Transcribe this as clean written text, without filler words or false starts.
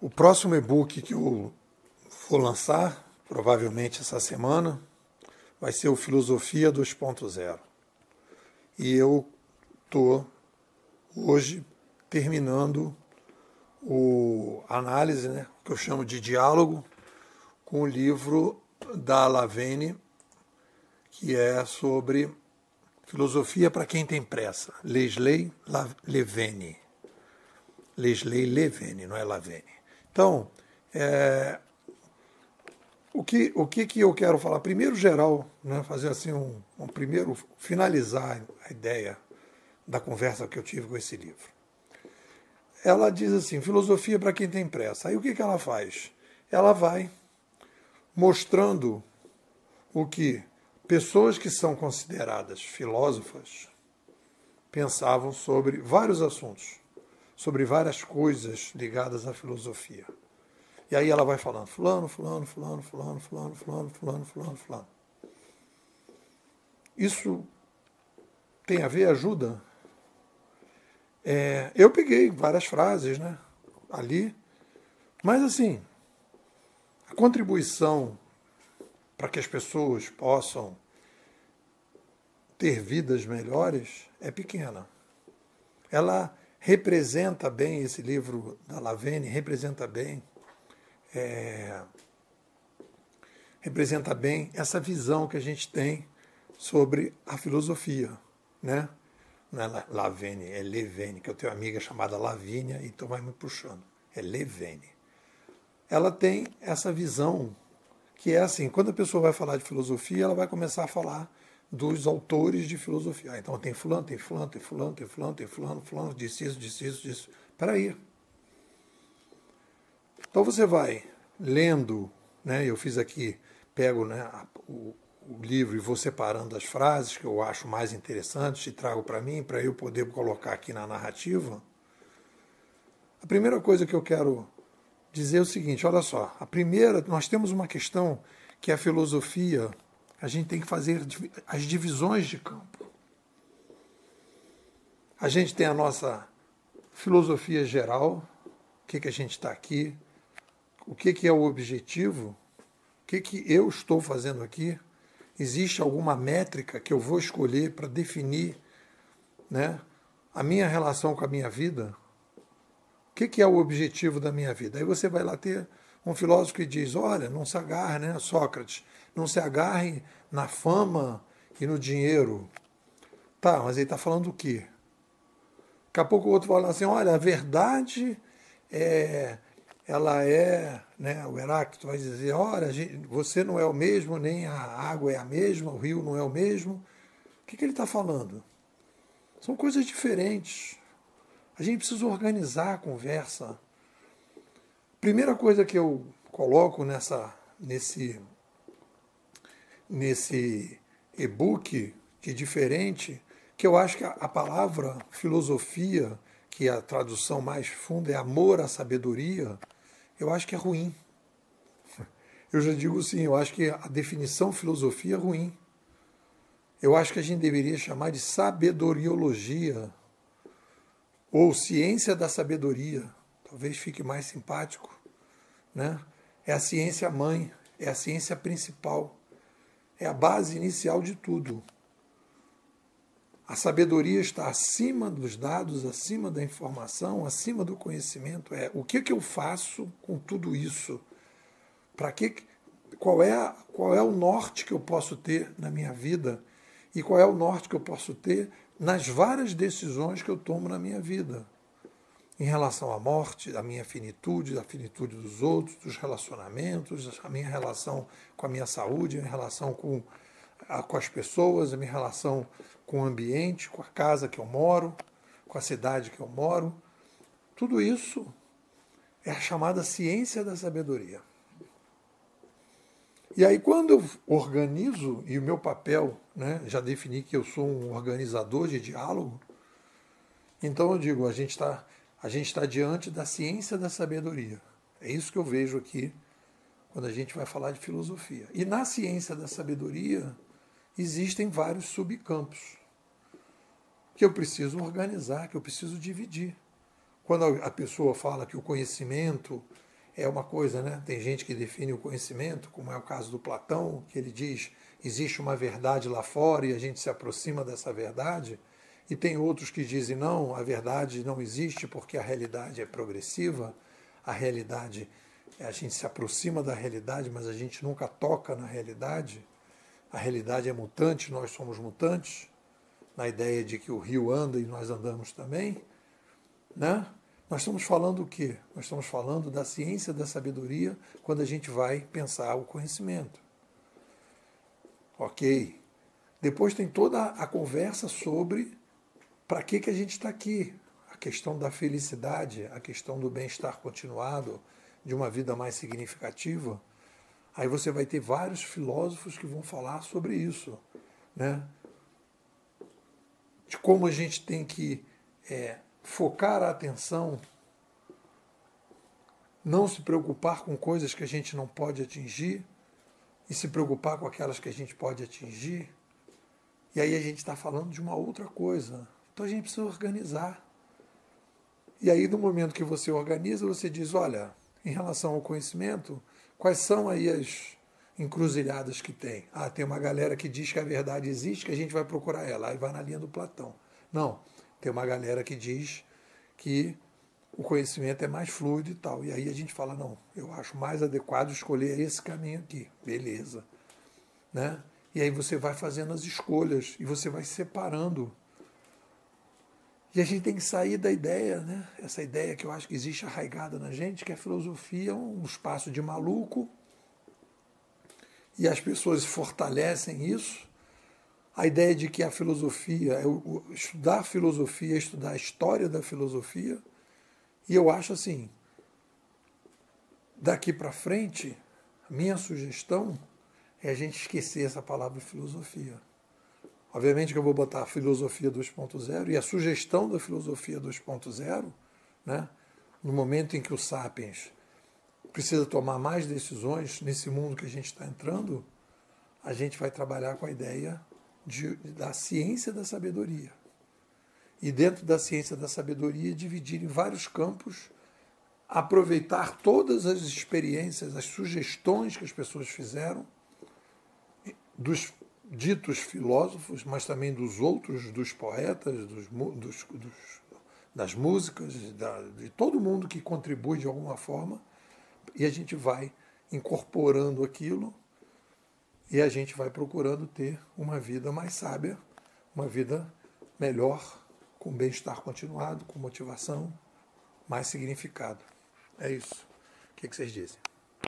O próximo e-book que eu vou lançar, provavelmente essa semana, vai ser o Filosofia 2.0. E eu estou hoje terminando a análise, né, que eu chamo de diálogo, com o livro da Lavenne, que é sobre filosofia para quem tem pressa. Leslie Levene. Leslie Levene, não é Lavenne. Então, o que eu quero falar? Primeiro, geral, né, fazer assim primeiro, finalizar a ideia da conversa que eu tive com esse livro. Ela diz assim, filosofia para quem tem pressa. Aí o que ela faz? Ela vai mostrando o que pessoas que são consideradas filósofas pensavam sobre vários assuntos, sobre várias coisas ligadas à filosofia. E aí ela vai falando, fulano. Isso tem a ver, ajuda? Eu peguei várias frases, né, ali, mas assim, a contribuição para que as pessoas possam ter vidas melhores é pequena. Ela representa bem, esse livro da Lavenne representa bem essa visão que a gente tem sobre a filosofia, né? Não é Lavenne, é Levene, que eu tenho uma amiga chamada Lavínia, então vai me puxando. É Levene. Ela tem essa visão que é assim, quando a pessoa vai falar de filosofia, ela vai começar a falar dos autores de filosofia. Então tem fulano, disse isso. Espera aí. Então você vai lendo, né, eu fiz aqui, pego, né, o livro e vou separando as frases que eu acho mais interessantes e trago para mim, para eu poder colocar aqui na narrativa. A primeira coisa que eu quero dizer é o seguinte, olha só, nós temos uma questão que a filosofia, a gente tem que fazer as divisões de campo. A gente tem a nossa filosofia geral, o que a gente está aqui, o que é o objetivo, o que eu estou fazendo aqui. Existe alguma métrica que eu vou escolher para definir, né, a minha relação com a minha vida? O que é o objetivo da minha vida? Aí você vai lá ter um filósofo que diz, olha, não se agarre, né, Sócrates, não se agarre na fama e no dinheiro. Tá, mas ele está falando do quê? Daqui a pouco o outro vai falar assim, olha, a verdade ela é, né, o Heráclito vai dizer, olha, você não é o mesmo, nem a água é a mesma, o rio não é o mesmo. O que ele está falando? São coisas diferentes. A gente precisa organizar a conversa. Primeira coisa que eu coloco nesse e-book, que é diferente, que eu acho que a palavra filosofia, que a tradução mais funda é amor à sabedoria, eu acho que é ruim. Eu já digo assim, eu acho que a definição filosofia é ruim. Eu acho que a gente deveria chamar de sabedoriologia, ou ciência da sabedoria, talvez fique mais simpático, né? É a ciência mãe, é a ciência principal, é a base inicial de tudo. A sabedoria está acima dos dados, acima da informação, acima do conhecimento. O que eu faço com tudo isso? Qual é o norte que eu posso ter na minha vida? E qual é o norte que eu posso ter nas várias decisões que eu tomo na minha vida? Em relação à morte, à minha finitude, à finitude dos outros, dos relacionamentos, a minha relação com a minha saúde, a minha relação com as pessoas, a minha relação com o ambiente, com a casa que eu moro, com a cidade que eu moro. Tudo isso é a chamada ciência da sabedoria. E aí, quando eu organizo, e o meu papel, né, já defini que eu sou um organizador de diálogo, então eu digo, a gente está diante da ciência da sabedoria. É isso que eu vejo aqui quando a gente vai falar de filosofia. E na ciência da sabedoria existem vários subcampos que eu preciso organizar, que eu preciso dividir. Quando a pessoa fala que o conhecimento é uma coisa, né? Tem gente que define o conhecimento, como é o caso do Platão, que ele diz existe uma verdade lá fora e a gente se aproxima dessa verdade, e tem outros que dizem não, a verdade não existe porque a realidade é progressiva, a realidade, a gente se aproxima da realidade, mas a gente nunca toca na realidade, a realidade é mutante, nós somos mutantes, na ideia de que o rio anda e nós andamos também, né? Nós estamos falando o quê? Nós estamos falando da ciência da sabedoria quando a gente vai pensar o conhecimento. Ok. Depois tem toda a conversa sobre para que a gente está aqui. A questão da felicidade, a questão do bem-estar continuado, de uma vida mais significativa. Aí você vai ter vários filósofos que vão falar sobre isso, né? De como a gente tem que focar a atenção, não se preocupar com coisas que a gente não pode atingir e se preocupar com aquelas que a gente pode atingir. E aí a gente está falando de uma outra coisa. Então a gente precisa organizar. E aí no momento que você organiza, você diz, olha, em relação ao conhecimento, quais são aí as encruzilhadas que tem? Ah, tem uma galera que diz que a verdade existe, que a gente vai procurar ela, aí vai na linha do Platão. Não, tem uma galera que diz que o conhecimento é mais fluido e tal. E aí a gente fala, não, eu acho mais adequado escolher esse caminho aqui. Beleza. Né? E aí você vai fazendo as escolhas e você vai se separando. E a gente tem que sair da ideia, né? Essa ideia que eu acho que existe arraigada na gente, que a filosofia é um espaço de maluco e as pessoas fortalecem isso. A ideia de que a filosofia, estudar a filosofia, estudar a história da filosofia. E eu acho assim, daqui para frente, a minha sugestão é a gente esquecer essa palavra filosofia. Obviamente que eu vou botar a filosofia 2.0 e a sugestão da filosofia 2.0, né, no momento em que o Sapiens precisa tomar mais decisões nesse mundo que a gente está entrando, a gente vai trabalhar com a ideia da ciência da sabedoria. E dentro da ciência da sabedoria, dividir em vários campos, aproveitar todas as experiências, as sugestões que as pessoas fizeram, dos ditos filósofos, mas também dos outros, dos poetas, das músicas, de todo mundo que contribui de alguma forma, e a gente vai incorporando aquilo e a gente vai procurando ter uma vida mais sábia, uma vida melhor, com bem-estar continuado, com motivação, mais significado. É isso. O que vocês dizem?